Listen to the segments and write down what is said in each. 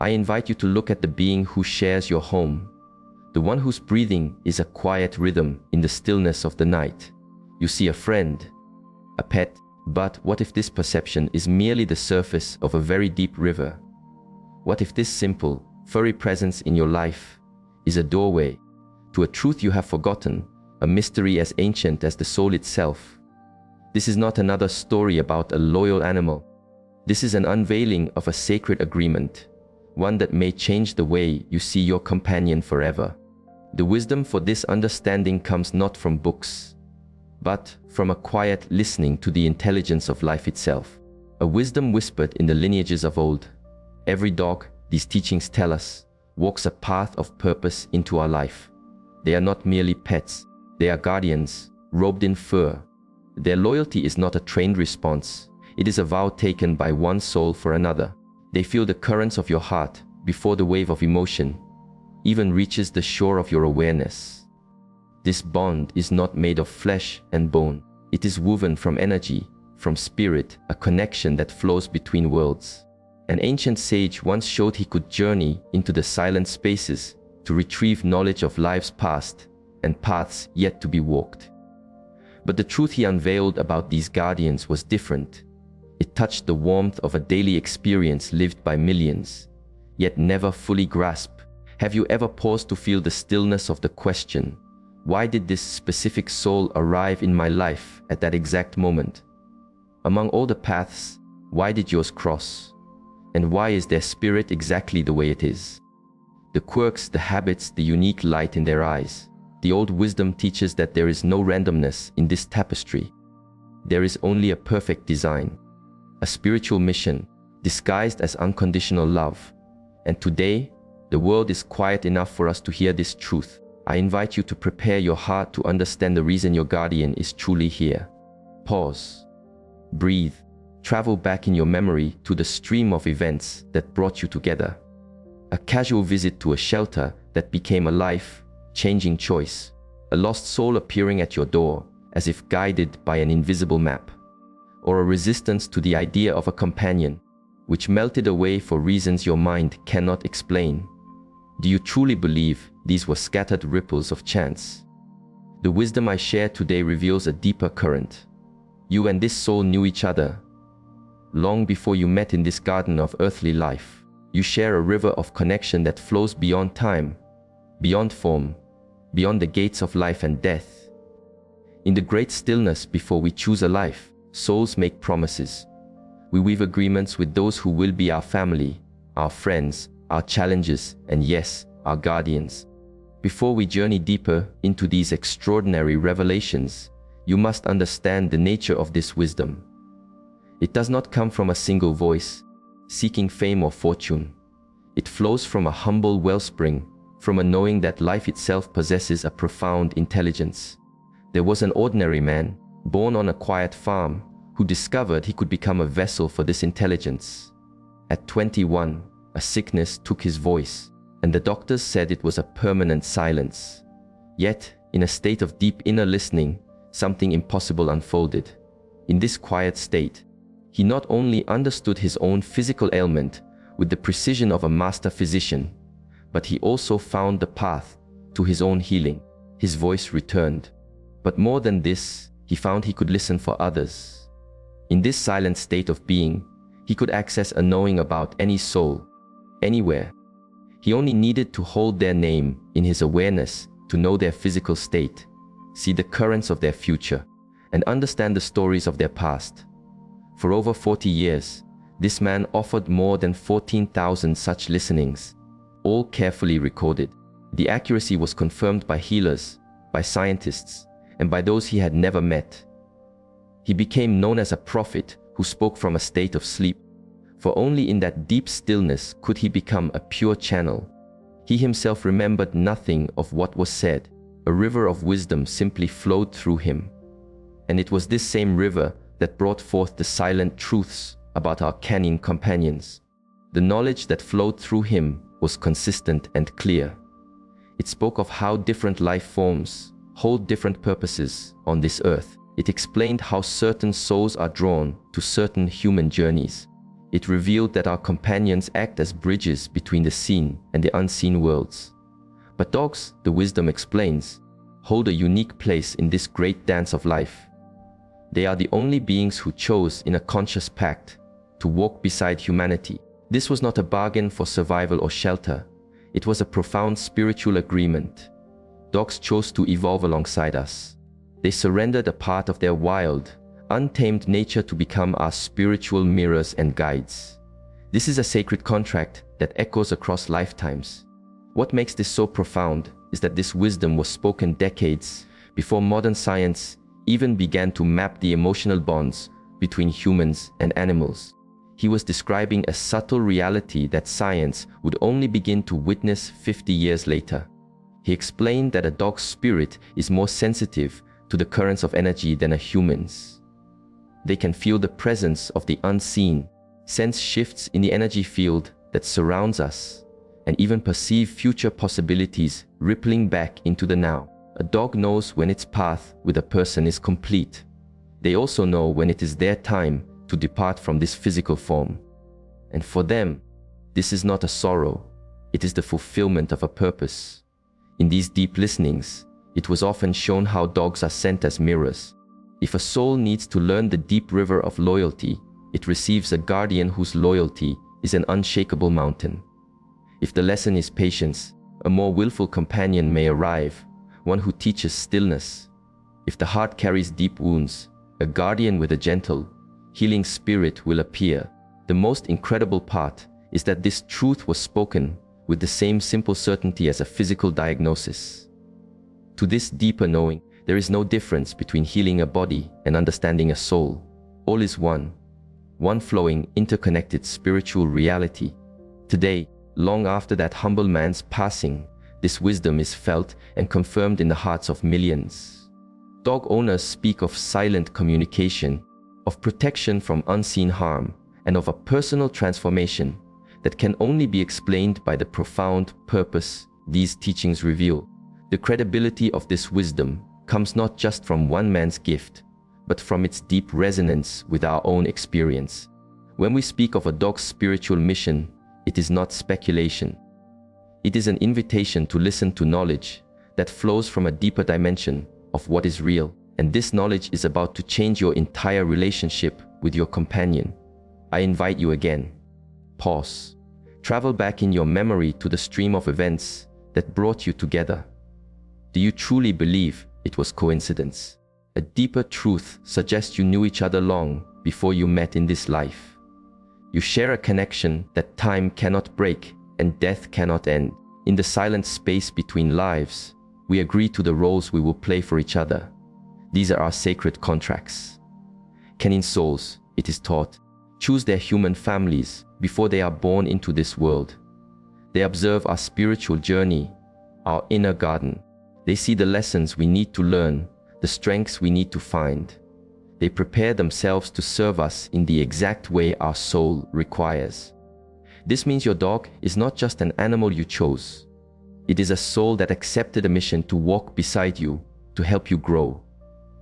I invite you to look at the being who shares your home, the one whose breathing is a quiet rhythm in the stillness of the night. You see a friend, a pet, but what if this perception is merely the surface of a very deep river? What if this simple, furry presence in your life is a doorway to a truth you have forgotten, a mystery as ancient as the soul itself? This is not another story about a loyal animal. This is an unveiling of a sacred agreement, one that may change the way you see your companion forever. The wisdom for this understanding comes not from books, but from a quiet listening to the intelligence of life itself. A wisdom whispered in the lineages of old. Every dog, these teachings tell us, walks a path of purpose into our life. They are not merely pets, they are guardians, robed in fur. Their loyalty is not a trained response, it is a vow taken by one soul for another. They feel the currents of your heart before the wave of emotion even reaches the shore of your awareness. This bond is not made of flesh and bone. It is woven from energy, from spirit, a connection that flows between worlds. An ancient sage once showed he could journey into the silent spaces to retrieve knowledge of lives past and paths yet to be walked. But the truth he unveiled about these guardians was different. It touched the warmth of a daily experience lived by millions, yet never fully grasped. Have you ever paused to feel the stillness of the question, why did this specific soul arrive in my life at that exact moment? Among all the paths, why did yours cross? And why is their spirit exactly the way it is? The quirks, the habits, the unique light in their eyes. The old wisdom teaches that there is no randomness in this tapestry. There is only a perfect design, a spiritual mission disguised as unconditional love. And today, the world is quiet enough for us to hear this truth. I invite you to prepare your heart to understand the reason your guardian is truly here. Pause, breathe, travel back in your memory to the stream of events that brought you together. A casual visit to a shelter that became a life-changing choice. A lost soul appearing at your door as if guided by an invisible map. Or a resistance to the idea of a companion, which melted away for reasons your mind cannot explain. Do you truly believe these were scattered ripples of chance? The wisdom I share today reveals a deeper current. You and this soul knew each other long before you met in this garden of earthly life. You share a river of connection that flows beyond time, beyond form, beyond the gates of life and death. In the great stillness before we choose a life, souls make promises. We weave agreements with those who will be our family, our friends, our challenges, and yes, our guardians. Before we journey deeper into these extraordinary revelations, you must understand the nature of this wisdom. It does not come from a single voice, seeking fame or fortune. It flows from a humble wellspring, from a knowing that life itself possesses a profound intelligence. There was an ordinary man, born on a quiet farm, who discovered he could become a vessel for this intelligence. At 21, a sickness took his voice, and the doctors said it was a permanent silence. Yet, in a state of deep inner listening, something impossible unfolded. In this quiet state, he not only understood his own physical ailment with the precision of a master physician, but he also found the path to his own healing. His voice returned. But more than this, he found he could listen for others. In this silent state of being, he could access a knowing about any soul, anywhere. He only needed to hold their name in his awareness to know their physical state, see the currents of their future, and understand the stories of their past. For over 40 years, this man offered more than 14,000 such listenings, all carefully recorded. The accuracy was confirmed by healers, by scientists, and by those he had never met. He became known as a prophet who spoke from a state of sleep, for only in that deep stillness could he become a pure channel. He himself remembered nothing of what was said. A river of wisdom simply flowed through him. And it was this same river that brought forth the silent truths about our canine companions. The knowledge that flowed through him was consistent and clear. It spoke of how different life forms hold different purposes on this earth. It explained how certain souls are drawn to certain human journeys. It revealed that our companions act as bridges between the seen and the unseen worlds. But dogs, the wisdom explains, hold a unique place in this great dance of life. They are the only beings who chose in a conscious pact to walk beside humanity. This was not a bargain for survival or shelter. It was a profound spiritual agreement. Dogs chose to evolve alongside us. They surrendered a part of their wild, untamed nature to become our spiritual mirrors and guides. This is a sacred contract that echoes across lifetimes. What makes this so profound is that this wisdom was spoken decades before modern science even began to map the emotional bonds between humans and animals. He was describing a subtle reality that science would only begin to witness 50 years later. He explained that a dog's spirit is more sensitive to the currents of energy than a human's. They can feel the presence of the unseen, sense shifts in the energy field that surrounds us, and even perceive future possibilities rippling back into the now. A dog knows when its path with a person is complete. They also know when it is their time to depart from this physical form. And for them, this is not a sorrow, it is the fulfillment of a purpose. In these deep listenings, it was often shown how dogs are sent as mirrors. If a soul needs to learn the deep river of loyalty, it receives a guardian whose loyalty is an unshakable mountain. If the lesson is patience, a more willful companion may arrive, one who teaches stillness. If the heart carries deep wounds, a guardian with a gentle, healing spirit will appear. The most incredible part is that this truth was spoken with the same simple certainty as a physical diagnosis. To this deeper knowing, there is no difference between healing a body and understanding a soul. All is one flowing, interconnected spiritual reality. Today, long after that humble man's passing, this wisdom is felt and confirmed in the hearts of millions. Dog owners speak of silent communication, of protection from unseen harm, and of a personal transformation that can only be explained by the profound purpose these teachings reveal. The credibility of this wisdom comes not just from one man's gift, but from its deep resonance with our own experience. When we speak of a dog's spiritual mission, it is not speculation. It is an invitation to listen to knowledge that flows from a deeper dimension of what is real. And this knowledge is about to change your entire relationship with your companion. I invite you again. Pause. Travel back in your memory to the stream of events that brought you together. Do you truly believe it was coincidence? A deeper truth suggests you knew each other long before you met in this life. You share a connection that time cannot break and death cannot end. In the silent space between lives, we agree to the roles we will play for each other. These are our sacred contracts. Canine souls, it is taught, choose their human families before they are born into this world. They observe our spiritual journey, our inner garden. They see the lessons we need to learn, the strengths we need to find. They prepare themselves to serve us in the exact way our soul requires. This means your dog is not just an animal you chose. It is a soul that accepted a mission to walk beside you, to help you grow.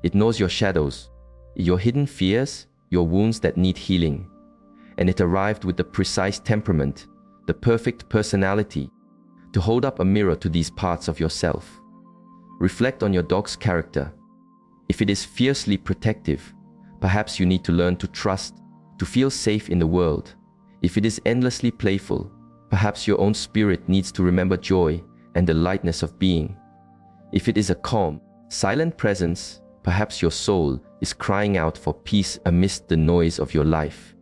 It knows your shadows, your hidden fears, your wounds that need healing. And it arrived with the precise temperament, the perfect personality, to hold up a mirror to these parts of yourself. Reflect on your dog's character. If it is fiercely protective, perhaps you need to learn to trust, to feel safe in the world. If it is endlessly playful, perhaps your own spirit needs to remember joy and the lightness of being. If it is a calm, silent presence, perhaps your soul is crying out for peace amidst the noise of your life.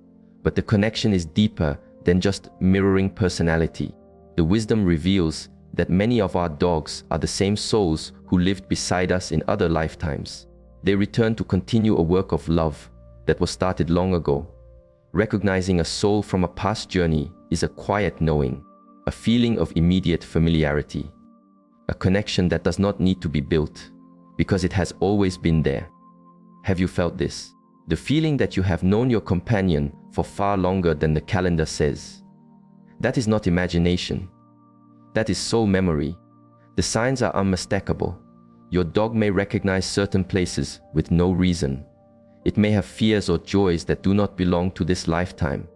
But the connection is deeper than just mirroring personality. The wisdom reveals that many of our dogs are the same souls who lived beside us in other lifetimes. They return to continue a work of love that was started long ago. Recognizing a soul from a past journey is a quiet knowing, a feeling of immediate familiarity, a connection that does not need to be built because it has always been there. Have you felt this? The feeling that you have known your companion for far longer than the calendar says. That is not imagination. That is soul memory. The signs are unmistakable. Your dog may recognize certain places with no reason. It may have fears or joys that do not belong to this lifetime.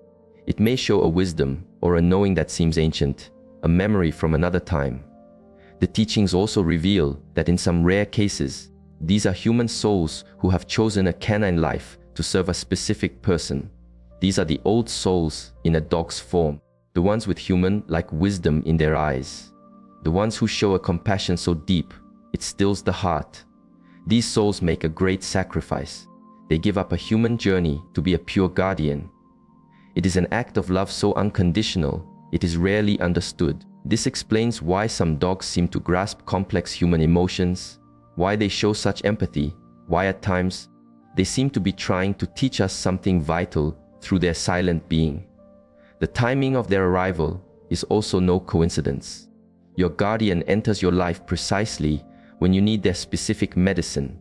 It may show a wisdom or a knowing that seems ancient, a memory from another time. The teachings also reveal that in some rare cases, these are human souls who have chosen a canine life to serve a specific person. These are the old souls in a dog's form, the ones with human-like wisdom in their eyes, the ones who show a compassion so deep it stills the heart. These souls make a great sacrifice. They give up a human journey to be a pure guardian. It is an act of love so unconditional, it is rarely understood. This explains why some dogs seem to grasp complex human emotions, why they show such empathy, why at times they seem to be trying to teach us something vital through their silent being. The timing of their arrival is also no coincidence. Your guardian enters your life precisely when you need their specific medicine.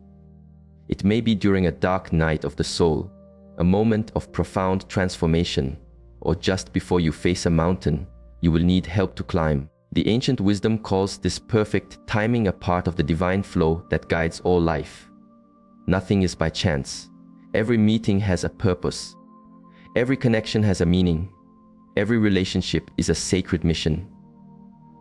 It may be during a dark night of the soul, a moment of profound transformation, or just before you face a mountain you will need help to climb. The ancient wisdom calls this perfect timing a part of the divine flow that guides all life. Nothing is by chance. Every meeting has a purpose. Every connection has a meaning. Every relationship is a sacred mission.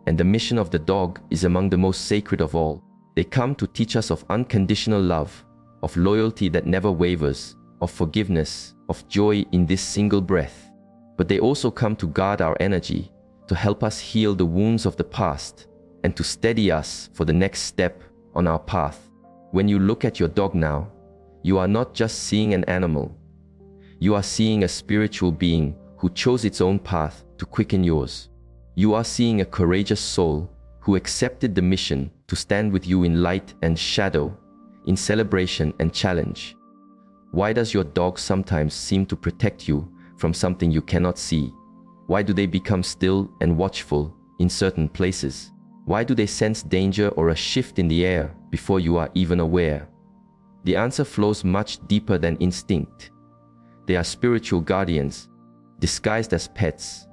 And the mission of the dog is among the most sacred of all. They come to teach us of unconditional love, of loyalty that never wavers, of forgiveness, of joy in this single breath. But they also come to guard our energy, to help us heal the wounds of the past, and to steady us for the next step on our path. When you look at your dog now, you are not just seeing an animal. You are seeing a spiritual being who chose its own path to quicken yours. You are seeing a courageous soul who accepted the mission to stand with you in light and shadow, in celebration and challenge. Why does your dog sometimes seem to protect you from something you cannot see? Why do they become still and watchful in certain places? Why do they sense danger or a shift in the air before you are even aware? The answer flows much deeper than instinct. They are spiritual guardians, disguised as pets.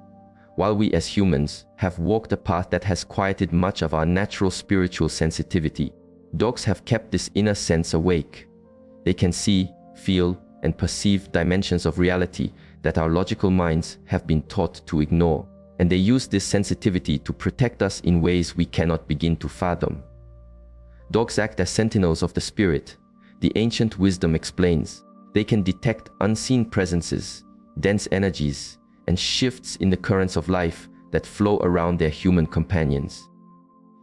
While we as humans have walked a path that has quieted much of our natural spiritual sensitivity, dogs have kept this inner sense awake. They can see, feel, and perceive dimensions of reality that our logical minds have been taught to ignore, and they use this sensitivity to protect us in ways we cannot begin to fathom. Dogs act as sentinels of the spirit. The ancient wisdom explains they can detect unseen presences, dense energies, and shifts in the currents of life that flow around their human companions.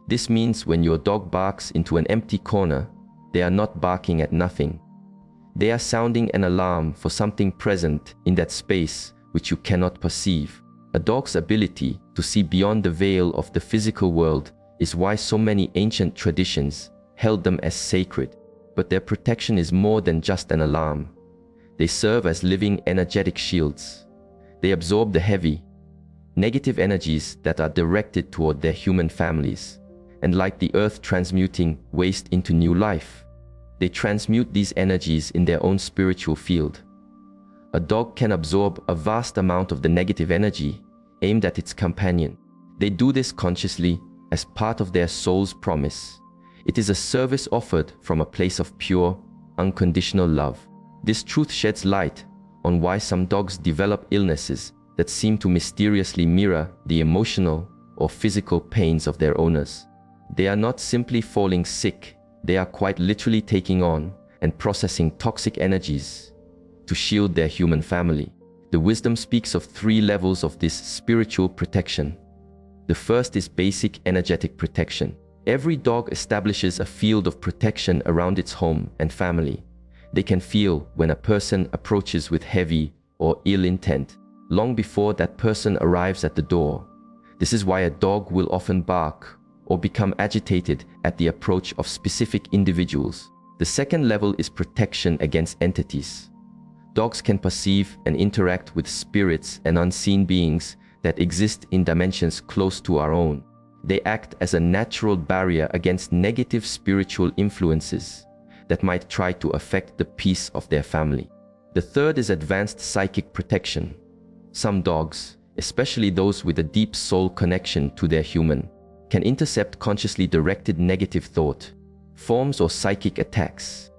This means when your dog barks into an empty corner, they are not barking at nothing. They are sounding an alarm for something present in that space which you cannot perceive. A dog's ability to see beyond the veil of the physical world is why so many ancient traditions held them as sacred. But their protection is more than just an alarm. They serve as living energetic shields. They absorb the heavy, negative energies that are directed toward their human families, and like the earth transmuting waste into new life, they transmute these energies in their own spiritual field. A dog can absorb a vast amount of the negative energy aimed at its companion. They do this consciously as part of their soul's promise. It is a service offered from a place of pure, unconditional love. This truth sheds light on why some dogs develop illnesses that seem to mysteriously mirror the emotional or physical pains of their owners. They are not simply falling sick. They are quite literally taking on and processing toxic energies to shield their human family. The wisdom speaks of 3 levels of this spiritual protection. The first is basic energetic protection. Every dog establishes a field of protection around its home and family. They can feel when a person approaches with heavy or ill intent, long before that person arrives at the door. This is why a dog will often bark or become agitated at the approach of specific individuals. The second level is protection against entities. Dogs can perceive and interact with spirits and unseen beings that exist in dimensions close to our own. They act as a natural barrier against negative spiritual influences that might try to affect the peace of their family. The third is advanced psychic protection. Some dogs, especially those with a deep soul connection to their human, can intercept consciously directed negative thought, forms or psychic attacks.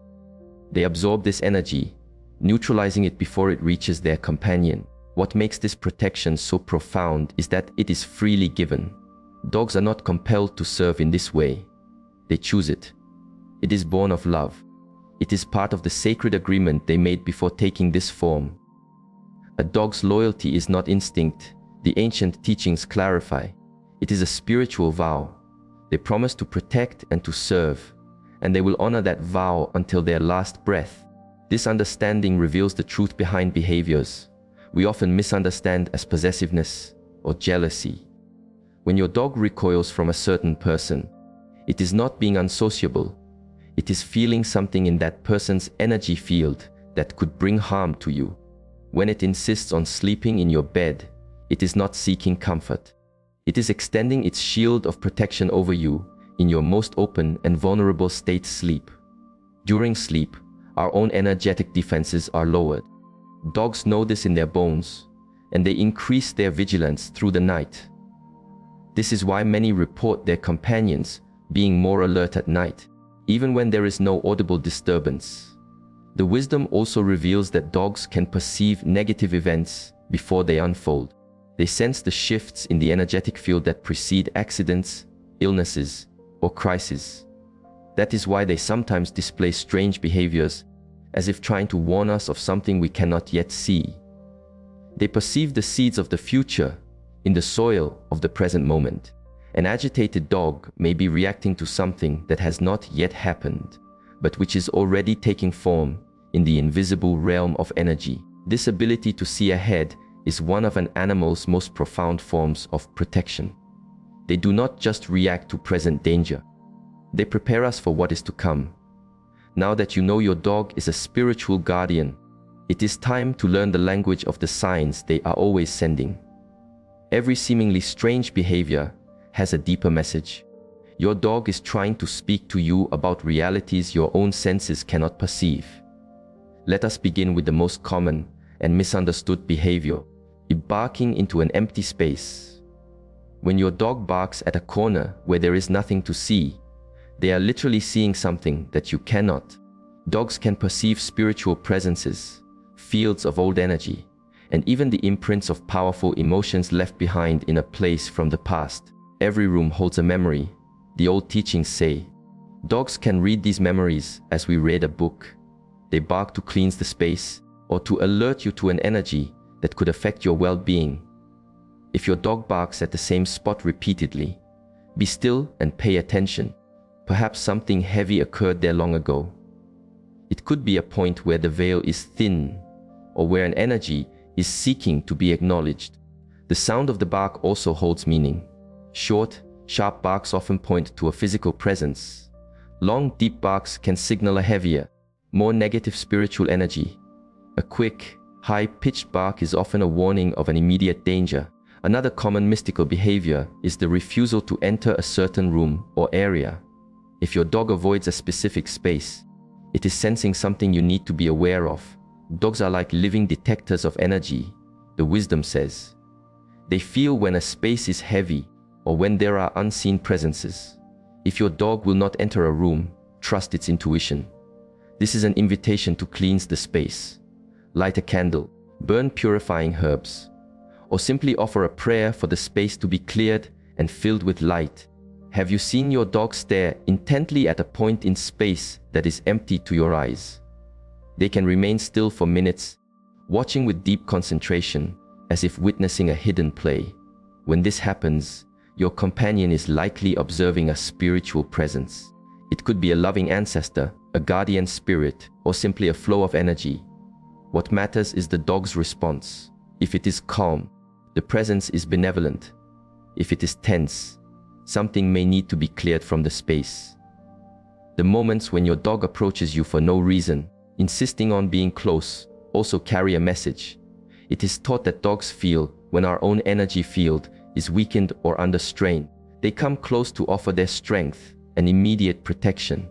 They absorb this energy, neutralizing it before it reaches their companion. What makes this protection so profound is that it is freely given. Dogs are not compelled to serve in this way. They choose it. It is born of love. It is part of the sacred agreement they made before taking this form. A dog's loyalty is not instinct, the ancient teachings clarify. It is a spiritual vow. They promise to protect and to serve, and they will honor that vow until their last breath. This understanding reveals the truth behind behaviors we often misunderstand as possessiveness or jealousy. When your dog recoils from a certain person, it is not being unsociable. It is feeling something in that person's energy field that could bring harm to you. When it insists on sleeping in your bed, it is not seeking comfort. It is extending its shield of protection over you in your most open and vulnerable state, sleep. During sleep, our own energetic defenses are lowered. Dogs know this in their bones, and they increase their vigilance through the night. This is why many report their companions being more alert at night, even when there is no audible disturbance. The wisdom also reveals that dogs can perceive negative events before they unfold. They sense the shifts in the energetic field that precede accidents, illnesses, or crises. That is why they sometimes display strange behaviors, as if trying to warn us of something we cannot yet see. They perceive the seeds of the future in the soil of the present moment. An agitated dog may be reacting to something that has not yet happened, but which is already taking form in the invisible realm of energy. This ability to see ahead is one of an animal's most profound forms of protection. They do not just react to present danger. They prepare us for what is to come. Now that you know your dog is a spiritual guardian, it is time to learn the language of the signs they are always sending. Every seemingly strange behavior has a deeper message. Your dog is trying to speak to you about realities your own senses cannot perceive. Let us begin with the most common and misunderstood behavior, barking into an empty space. When your dog barks at a corner where there is nothing to see, they are literally seeing something that you cannot. Dogs can perceive spiritual presences, fields of old energy, and even the imprints of powerful emotions left behind in a place from the past. Every room holds a memory, the old teachings say. Dogs can read these memories as we read a book. They bark to cleanse the space or to alert you to an energy that could affect your well-being. If your dog barks at the same spot repeatedly, be still and pay attention. Perhaps something heavy occurred there long ago. It could be a point where the veil is thin or where an energy is seeking to be acknowledged. The sound of the bark also holds meaning. Short, sharp barks often point to a physical presence. Long, deep barks can signal a heavier, more negative spiritual energy. A quick, high-pitched bark is often a warning of an immediate danger. Another common mystical behavior is the refusal to enter a certain room or area. If your dog avoids a specific space, it is sensing something you need to be aware of. Dogs are like living detectors of energy, the wisdom says. They feel when a space is heavy or when there are unseen presences. If your dog will not enter a room, trust its intuition. This is an invitation to cleanse the space. Light a candle, burn purifying herbs, or simply offer a prayer for the space to be cleared and filled with light. Have you seen your dog stare intently at a point in space that is empty to your eyes? They can remain still for minutes, watching with deep concentration, as if witnessing a hidden play. When this happens, your companion is likely observing a spiritual presence. It could be a loving ancestor, a guardian spirit, or simply a flow of energy. What matters is the dog's response. If it is calm, the presence is benevolent. If it is tense, something may need to be cleared from the space. The moments when your dog approaches you for no reason, insisting on being close, also carry a message. It is taught that dogs feel when our own energy field is weakened or under strain. They come close to offer their strength and immediate protection.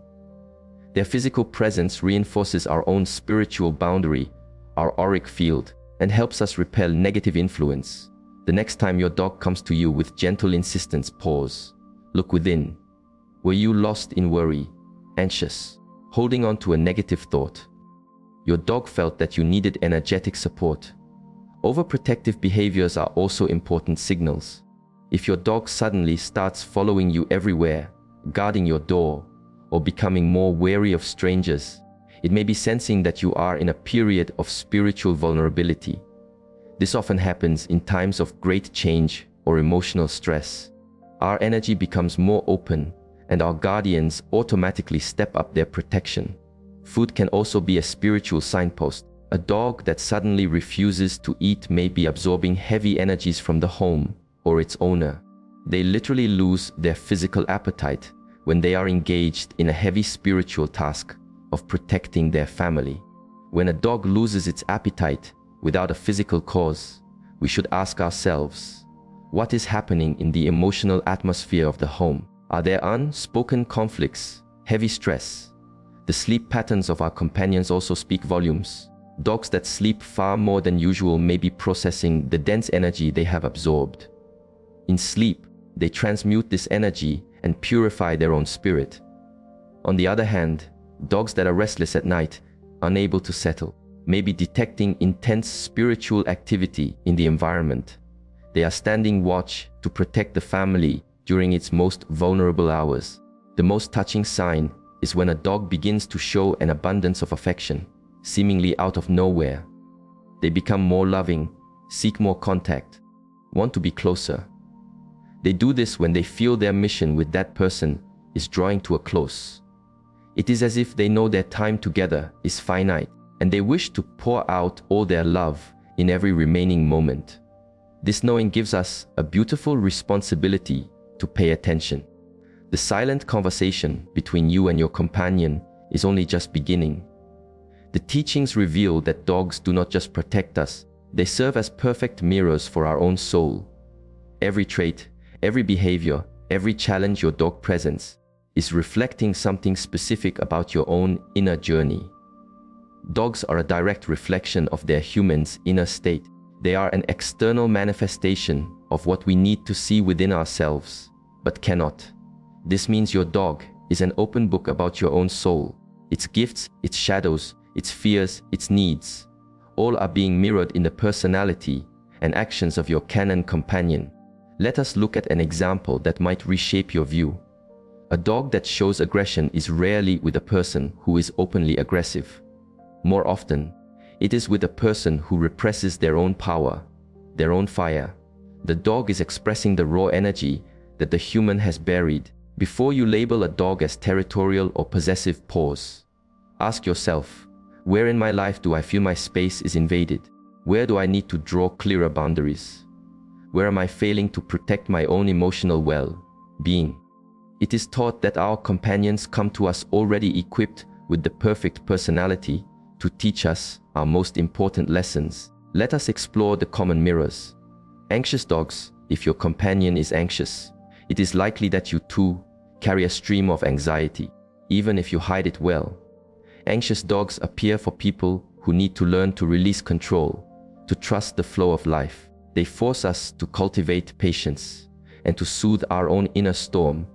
Their physical presence reinforces our own spiritual boundary, our auric field, and helps us repel negative influence. The next time your dog comes to you with gentle insistence, pause. Look within. Were you lost in worry, anxious, holding on to a negative thought? Your dog felt that you needed energetic support. Overprotective behaviors are also important signals. If your dog suddenly starts following you everywhere, guarding your door, or becoming more wary of strangers, it may be sensing that you are in a period of spiritual vulnerability. This often happens in times of great change or emotional stress. Our energy becomes more open, and our guardians automatically step up their protection. Food can also be a spiritual signpost. A dog that suddenly refuses to eat may be absorbing heavy energies from the home or its owner. They literally lose their physical appetite when they are engaged in a heavy spiritual task of protecting their family. When a dog loses its appetite without a physical cause, we should ask ourselves, what is happening in the emotional atmosphere of the home? Are there unspoken conflicts, heavy stress? The sleep patterns of our companions also speak volumes. Dogs that sleep far more than usual may be processing the dense energy they have absorbed. In sleep, they transmute this energy and purify their own spirit. On the other hand, dogs that are restless at night, unable to settle, may be detecting intense spiritual activity in the environment. They are standing watch to protect the family during its most vulnerable hours. The most touching sign is when a dog begins to show an abundance of affection, seemingly out of nowhere. They become more loving, seek more contact, want to be closer. They do this when they feel their mission with that person is drawing to a close. It is as if they know their time together is finite, and they wish to pour out all their love in every remaining moment. This knowing gives us a beautiful responsibility to pay attention. The silent conversation between you and your companion is only just beginning. The teachings reveal that dogs do not just protect us, they serve as perfect mirrors for our own soul. Every trait, every behavior, every challenge your dog presents is reflecting something specific about your own inner journey. Dogs are a direct reflection of their human's inner state. They are an external manifestation of what we need to see within ourselves, but cannot. This means your dog is an open book about your own soul. Its gifts, its shadows, its fears, its needs, all are being mirrored in the personality and actions of your canine companion. Let us look at an example that might reshape your view. A dog that shows aggression is rarely with a person who is openly aggressive. More often, it is with a person who represses their own power, their own fire. The dog is expressing the raw energy that the human has buried. Before you label a dog as territorial or possessive, pause. Ask yourself, where in my life do I feel my space is invaded? Where do I need to draw clearer boundaries? Where am I failing to protect my own emotional well-being? It is taught that our companions come to us already equipped with the perfect personality to teach us our most important lessons. Let us explore the common mirrors. Anxious dogs. If your companion is anxious, it is likely that you too carry a stream of anxiety, even if you hide it well. Anxious dogs appear for people who need to learn to release control, to trust the flow of life. They force us to cultivate patience and to soothe our own inner storm.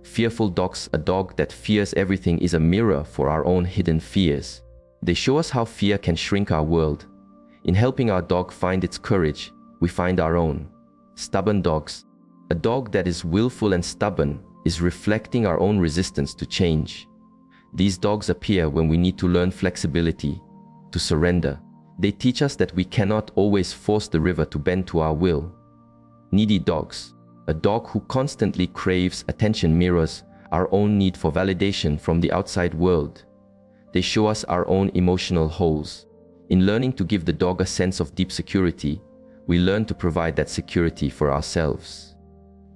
Fearful dogs. A dog that fears everything is a mirror for our own hidden fears. They show us how fear can shrink our world. In helping our dog find its courage, we find our own. Stubborn dogs. A dog that is willful and stubborn is reflecting our own resistance to change. These dogs appear when we need to learn flexibility, to surrender. They teach us that we cannot always force the river to bend to our will. Needy dogs. A dog who constantly craves attention mirrors our own need for validation from the outside world. They show us our own emotional holes. In learning to give the dog a sense of deep security, we learn to provide that security for ourselves.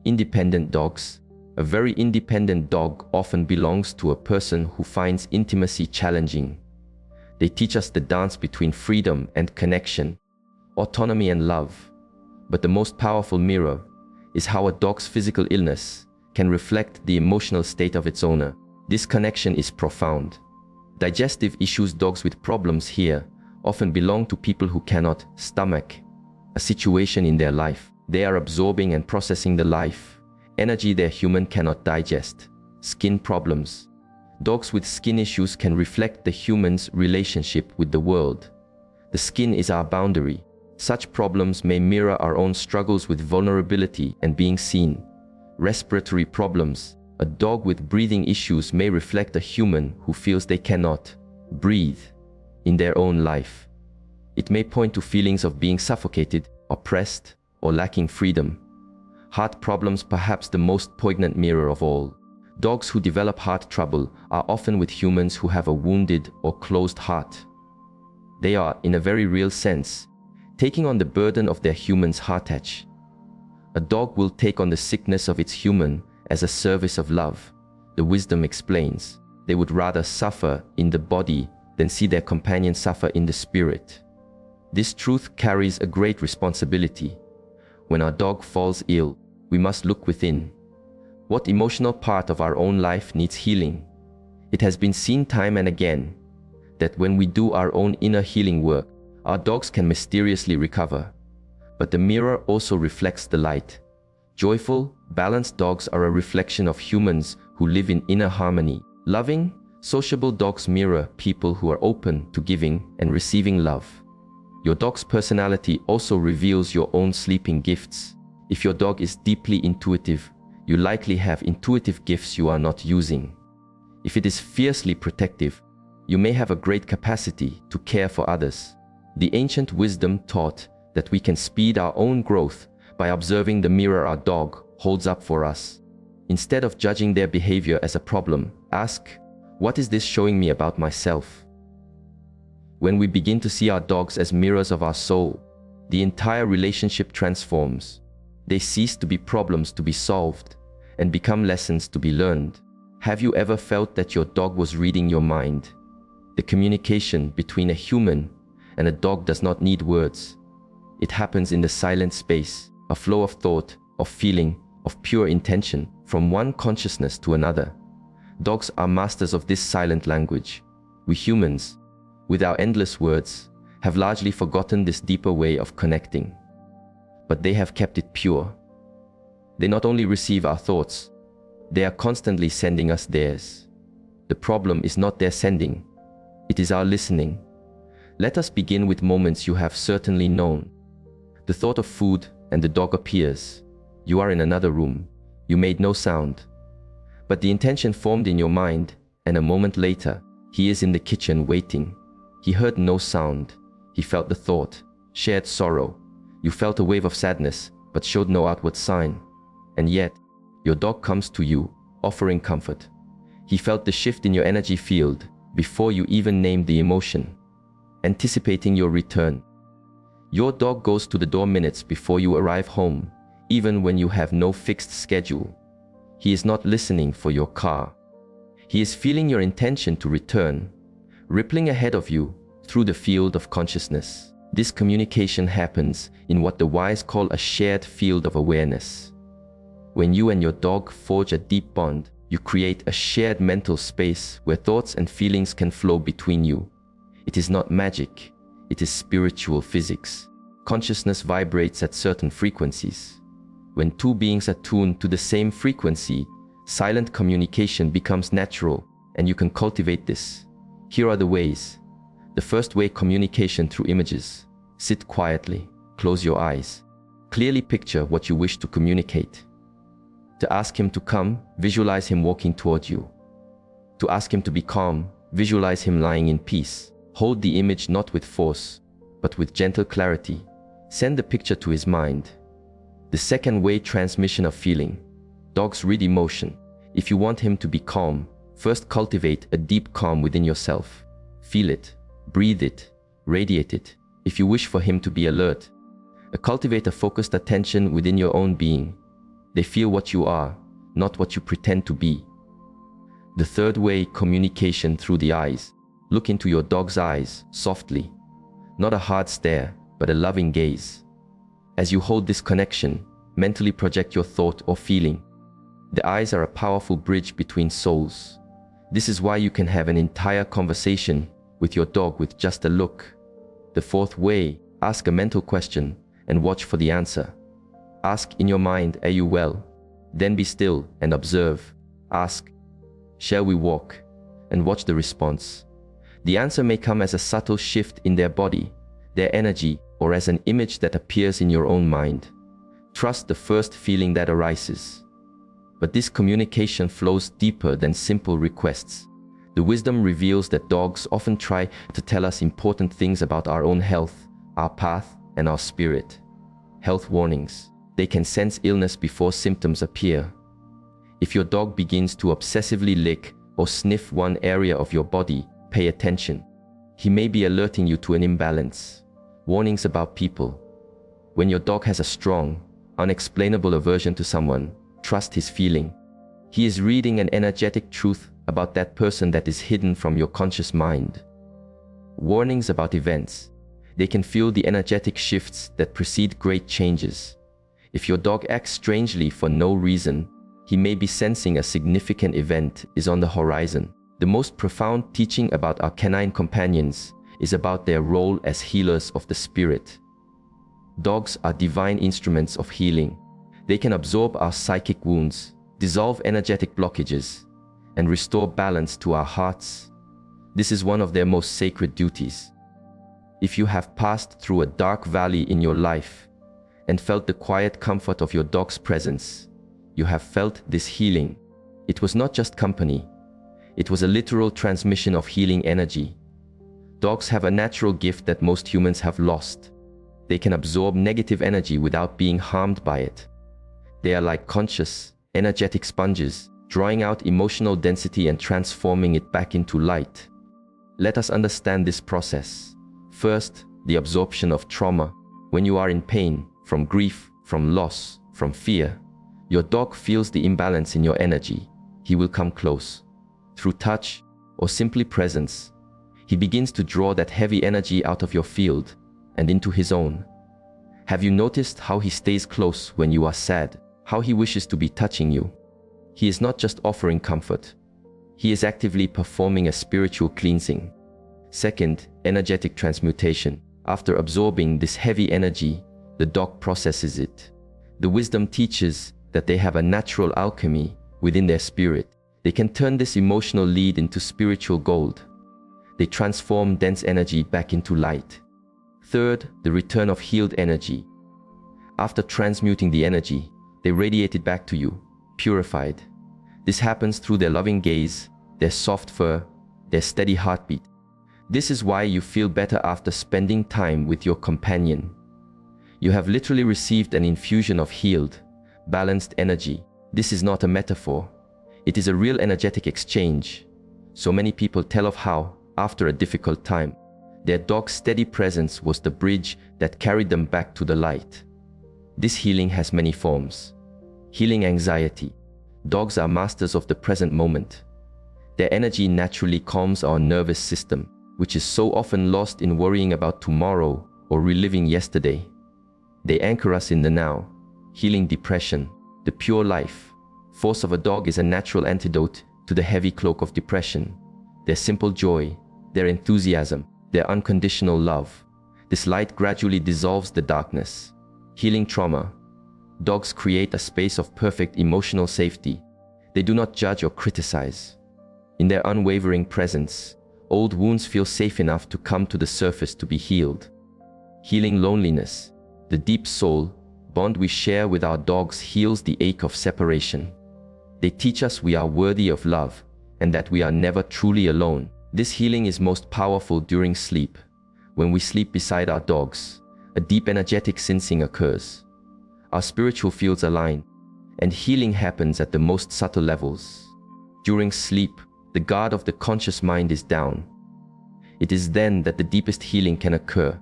Independent dogs. A very independent dog often belongs to a person who finds intimacy challenging. They teach us the dance between freedom and connection, autonomy and love. But the most powerful mirror is how a dog's physical illness can reflect the emotional state of its owner. This connection is profound. Digestive issues. Dogs with problems here often belong to people who cannot stomach a situation in their life. They are absorbing and processing the life energy their human cannot digest. Skin problems. Dogs with skin issues can reflect the human's relationship with the world. The skin is our boundary, Such problems may mirror our own struggles with vulnerability and being seen. Respiratory problems. A dog with breathing issues may reflect a human who feels they cannot breathe in their own life. It may point to feelings of being suffocated, oppressed, or lacking freedom. Heart problems, perhaps the most poignant mirror of all. Dogs who develop heart trouble are often with humans who have a wounded or closed heart. They are, in a very real sense, taking on the burden of their human's heartache. A dog will take on the sickness of its human as a service of love. The wisdom explains, they would rather suffer in the body than see their companion suffer in the spirit. This truth carries a great responsibility. When our dog falls ill, we must look within. What emotional part of our own life needs healing? It has been seen time and again that when we do our own inner healing work, our dogs can mysteriously recover. But the mirror also reflects the light. Joyful, balanced dogs are a reflection of humans who live in inner harmony. Loving, sociable dogs mirror people who are open to giving and receiving love. Your dog's personality also reveals your own sleeping gifts. If your dog is deeply intuitive, you likely have intuitive gifts you are not using. If it is fiercely protective, you may have a great capacity to care for others. The ancient wisdom taught that we can speed our own growth by observing the mirror our dog holds up for us. Instead of judging their behavior as a problem, ask, what is this showing me about myself? When we begin to see our dogs as mirrors of our soul, the entire relationship transforms. They cease to be problems to be solved and become lessons to be learned. Have you ever felt that your dog was reading your mind? The communication between a human and a dog does not need words. It happens in the silent space, a flow of thought, of feeling, of pure intention, from one consciousness to another. Dogs are masters of this silent language. We humans, with our endless words, have largely forgotten this deeper way of connecting. But they have kept it pure. They not only receive our thoughts, they are constantly sending us theirs. The problem is not their sending, it is our listening. Let us begin with moments you have certainly known. The thought of food and the dog appears. You are in another room. You made no sound. But the intention formed in your mind, and a moment later, he is in the kitchen waiting. He heard no sound. He felt the thought, shared sorrow. You felt a wave of sadness, but showed no outward sign. And yet, your dog comes to you, offering comfort. He felt the shift in your energy field before you even named the emotion, anticipating your return. Your dog goes to the door minutes before you arrive home, even when you have no fixed schedule. He is not listening for your car. He is feeling your intention to return, rippling ahead of you through the field of consciousness. This communication happens in what the wise call a shared field of awareness. When you and your dog forge a deep bond, you create a shared mental space where thoughts and feelings can flow between you. It is not magic, it is spiritual physics. Consciousness vibrates at certain frequencies. When two beings are tuned to the same frequency, silent communication becomes natural, and you can cultivate this. Here are the ways. The first way, communication through images. Sit quietly, close your eyes. Clearly picture what you wish to communicate. To ask him to come, visualize him walking toward you. To ask him to be calm, visualize him lying in peace. Hold the image not with force, but with gentle clarity. Send the picture to his mind. The second way, transmission of feeling. Dogs read emotion. If you want him to be calm, first cultivate a deep calm within yourself. Feel it, breathe it, radiate it. If you wish for him to be alert, cultivate a focused attention within your own being. They feel what you are, not what you pretend to be. The third way, communication through the eyes. Look into your dog's eyes, softly. Not a hard stare, but a loving gaze. As you hold this connection, mentally project your thought or feeling. The eyes are a powerful bridge between souls. This is why you can have an entire conversation with your dog with just a look. The fourth way, ask a mental question and watch for the answer. Ask in your mind, are you well? Then be still and observe. Ask, shall we walk? And watch the response. The answer may come as a subtle shift in their body, their energy, or as an image that appears in your own mind. Trust the first feeling that arises. But this communication flows deeper than simple requests. The wisdom reveals that dogs often try to tell us important things about our own health, our path, and our spirit. Health warnings. They can sense illness before symptoms appear. If your dog begins to obsessively lick or sniff one area of your body, pay attention. He may be alerting you to an imbalance. Warnings about people. When your dog has a strong, unexplainable aversion to someone, trust his feeling. He is reading an energetic truth about that person that is hidden from your conscious mind. Warnings about events. They can feel the energetic shifts that precede great changes. If your dog acts strangely for no reason, he may be sensing a significant event is on the horizon. The most profound teaching about our canine companions is about their role as healers of the spirit. Dogs are divine instruments of healing. They can absorb our psychic wounds, dissolve energetic blockages, and restore balance to our hearts. This is one of their most sacred duties. If you have passed through a dark valley in your life and felt the quiet comfort of your dog's presence, you have felt this healing. It was not just company. It was a literal transmission of healing energy. Dogs have a natural gift that most humans have lost. They can absorb negative energy without being harmed by it. They are like conscious, energetic sponges, drawing out emotional density and transforming it back into light. Let us understand this process. First, the absorption of trauma. When you are in pain, from grief, from loss, from fear, your dog feels the imbalance in your energy. He will come close. Through touch or simply presence, he begins to draw that heavy energy out of your field and into his own. Have you noticed how he stays close when you are sad? How he wishes to be touching you? He is not just offering comfort. He is actively performing a spiritual cleansing. Second, energetic transmutation. After absorbing this heavy energy, the dog processes it. The wisdom teaches that they have a natural alchemy within their spirit. They can turn this emotional lead into spiritual gold. They transform dense energy back into light. Third, the return of healed energy. After transmuting the energy, they radiate it back to you, purified. This happens through their loving gaze, their soft fur, their steady heartbeat. This is why you feel better after spending time with your companion. You have literally received an infusion of healed, balanced energy. This is not a metaphor. It is a real energetic exchange. So many people tell of how, after a difficult time, their dog's steady presence was the bridge that carried them back to the light. This healing has many forms. Healing anxiety. Dogs are masters of the present moment. Their energy naturally calms our nervous system, which is so often lost in worrying about tomorrow or reliving yesterday. They anchor us in the now. Healing depression. The pure life force of a dog is a natural antidote to the heavy cloak of depression. Their simple joy, their enthusiasm, their unconditional love. This light gradually dissolves the darkness. Healing trauma. Dogs create a space of perfect emotional safety. They do not judge or criticize. In their unwavering presence, old wounds feel safe enough to come to the surface to be healed. Healing loneliness. The deep soul bond we share with our dogs heals the ache of separation. They teach us we are worthy of love and that we are never truly alone. This healing is most powerful during sleep. When we sleep beside our dogs, a deep energetic sensing occurs. Our spiritual fields align, and healing happens at the most subtle levels. During sleep, the guard of the conscious mind is down. It is then that the deepest healing can occur.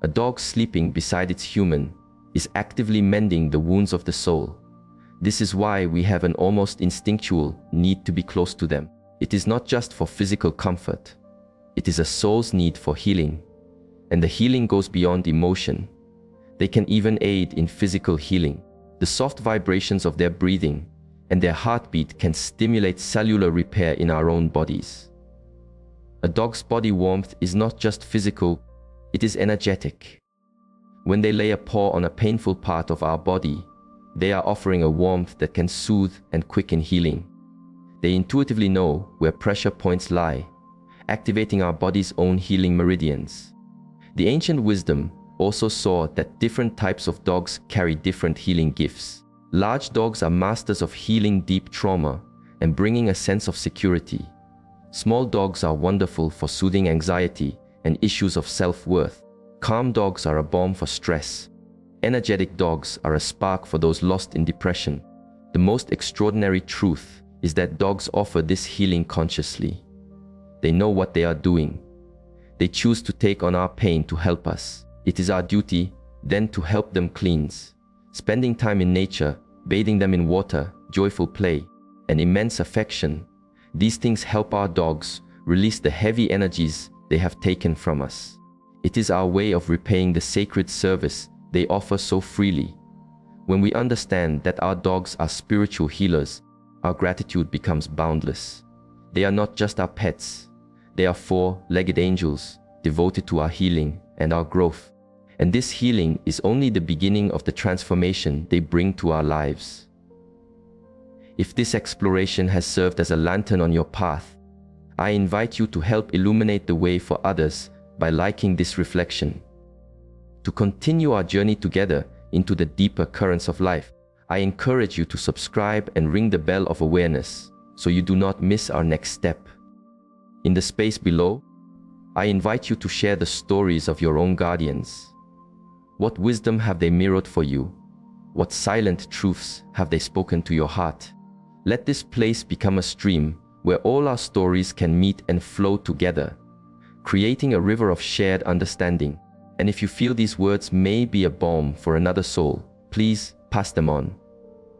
A dog sleeping beside its human is actively mending the wounds of the soul. This is why we have an almost instinctual need to be close to them. It is not just for physical comfort. It is a soul's need for healing. And the healing goes beyond emotion. They can even aid in physical healing. The soft vibrations of their breathing and their heartbeat can stimulate cellular repair in our own bodies. A dog's body warmth is not just physical, it is energetic. When they lay a paw on a painful part of our body, they are offering a warmth that can soothe and quicken healing. They intuitively know where pressure points lie, activating our body's own healing meridians. The ancient wisdom also saw that different types of dogs carry different healing gifts. Large dogs are masters of healing deep trauma and bringing a sense of security. Small dogs are wonderful for soothing anxiety and issues of self-worth. Calm dogs are a balm for stress. Energetic dogs are a spark for those lost in depression. The most extraordinary truth is that dogs offer this healing consciously. They know what they are doing. They choose to take on our pain to help us. It is our duty then to help them cleanse. Spending time in nature, bathing them in water, joyful play, and immense affection, these things help our dogs release the heavy energies they have taken from us. It is our way of repaying the sacred service they offer so freely. When we understand that our dogs are spiritual healers, our gratitude becomes boundless. They are not just our pets. They are four-legged angels devoted to our healing and our growth. And this healing is only the beginning of the transformation they bring to our lives. If this exploration has served as a lantern on your path, I invite you to help illuminate the way for others by liking this reflection. To continue our journey together into the deeper currents of life, I encourage you to subscribe and ring the bell of awareness so you do not miss our next step. In the space below, I invite you to share the stories of your own guardians. What wisdom have they mirrored for you? What silent truths have they spoken to your heart? Let this place become a stream where all our stories can meet and flow together, creating a river of shared understanding. And if you feel these words may be a balm for another soul, please pass them on.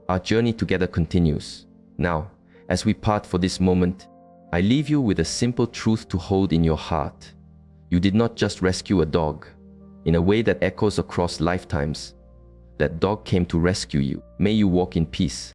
Our journey together continues. Now, as we part for this moment, I leave you with a simple truth to hold in your heart. You did not just rescue a dog. In a way that echoes across lifetimes, that dog came to rescue you. May you walk in peace,